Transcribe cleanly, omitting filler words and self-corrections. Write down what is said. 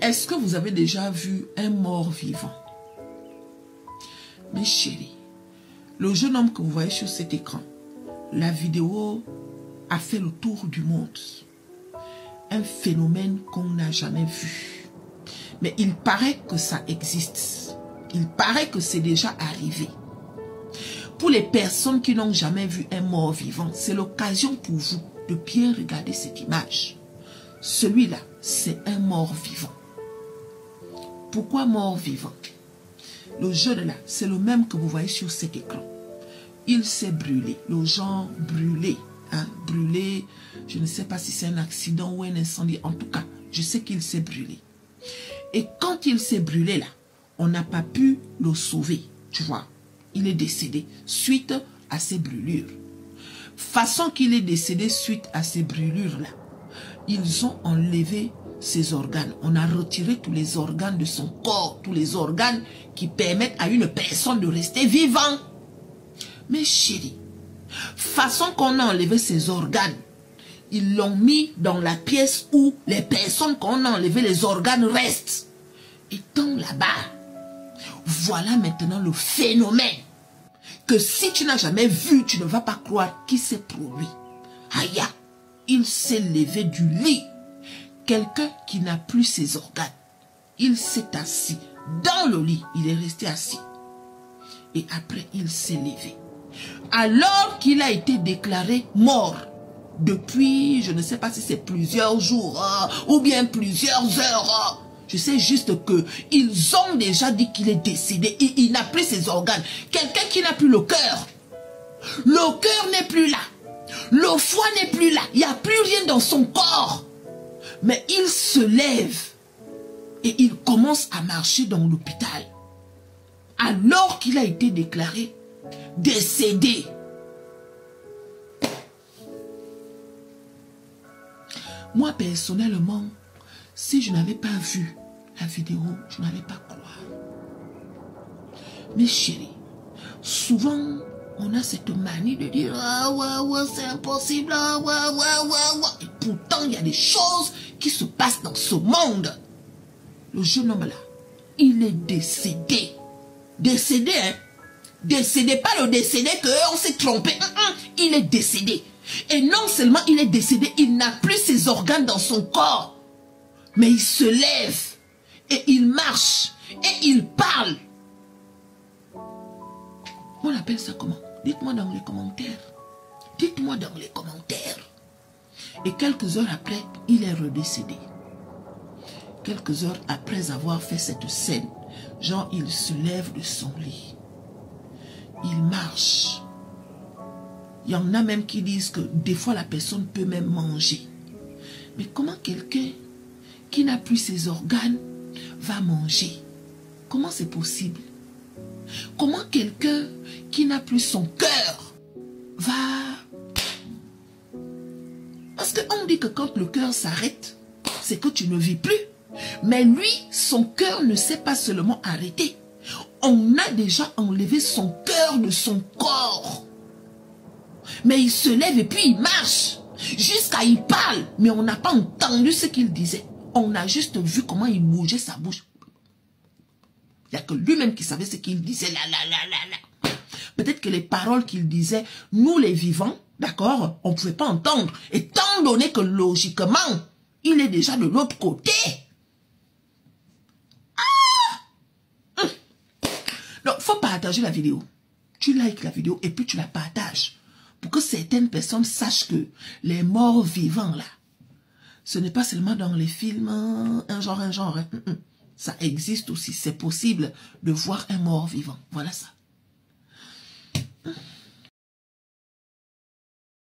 Est-ce que vous avez déjà vu un mort vivant? Mes chéris, le jeune homme que vous voyez sur cet écran, la vidéo a fait le tour du monde. Un phénomène qu'on n'a jamais vu. Mais il paraît que ça existe. Il paraît que c'est déjà arrivé. Pour les personnes qui n'ont jamais vu un mort vivant, c'est l'occasion pour vous de bien regarder cette image. Celui-là, c'est un mort vivant. Pourquoi mort vivant? Le jeune là, c'est le même que vous voyez sur cet écran. Il s'est brûlé, le genre brûlé. Hein, brûlé, je ne sais pas si c'est un accident ou un incendie. En tout cas, je sais qu'il s'est brûlé. Et quand il s'est brûlé là, on n'a pas pu le sauver, tu vois. Il est décédé suite à ces brûlures. Façon qu'il est décédé suite à ces brûlures-là, ils ont enlevé ses organes. On a retiré tous les organes de son corps, tous les organes qui permettent à une personne de rester vivant. Mais chérie, façon qu'on a enlevé ses organes, ils l'ont mis dans la pièce où les personnes qu'on a enlevé les organes restent. Étant là-bas, voilà maintenant le phénomène que si tu n'as jamais vu, tu ne vas pas croire qui s'est produit. Aïe, il s'est levé du lit. Quelqu'un qui n'a plus ses organes. Il s'est assis dans le lit. Il est resté assis. Et après, il s'est levé. Alors qu'il a été déclaré mort. Depuis, je ne sais pas si c'est plusieurs jours ou bien plusieurs heures. Je sais juste qu'ils ont déjà dit qu'il est décédé et il n'a plus ses organes. Quelqu'un qui n'a plus le cœur. Le cœur n'est plus là. Le foie n'est plus là. Il n'y a plus rien dans son corps. Mais il se lève et il commence à marcher dans l'hôpital. Alors qu'il a été déclaré décédé. Moi, personnellement, si je n'avais pas vu la vidéo, je n'allais pas croire. Mais chérie, souvent, on a cette manie de dire « Ah ouais, c'est impossible, ah ouais. » Et pourtant, il y a des choses qui se passent dans ce monde. Le jeune homme là, il est décédé. Décédé, hein? Décédé, pas le décédé qu'on s'est trompé. Il est décédé. Et non seulement il est décédé, il n'a plus ses organes dans son corps. Mais il se lève. Et il marche. Et il parle. On appelle ça comment? Dites-moi dans les commentaires. Dites-moi dans les commentaires. Et quelques heures après, il est redécédé. Quelques heures après avoir fait cette scène, genre il se lève de son lit. Il marche. Il y en a même qui disent que des fois la personne peut même manger. Mais comment quelqu'un qui n'a plus ses organes va manger? Comment c'est possible? Comment quelqu'un qui n'a plus son cœur va... Parce qu'on dit que quand le cœur s'arrête, c'est que tu ne vis plus. Mais lui, son cœur ne s'est pas seulement arrêté. On a déjà enlevé son cœur de son corps. Mais il se lève et puis il marche. Jusqu'à il parle. Mais on n'a pas entendu ce qu'il disait. On a juste vu comment il bougeait sa bouche. Il n'y a que lui-même qui savait ce qu'il disait. Là. Peut-être que les paroles qu'il disait, nous les vivants, d'accord, on ne pouvait pas entendre. Étant donné que logiquement, il est déjà de l'autre côté. Donc, il faut partager la vidéo. Tu likes la vidéo et puis tu la partages. Pour que certaines personnes sachent que les morts vivants, là, ce n'est pas seulement dans les films, un genre. Ça existe aussi. C'est possible de voir un mort vivant. Voilà ça.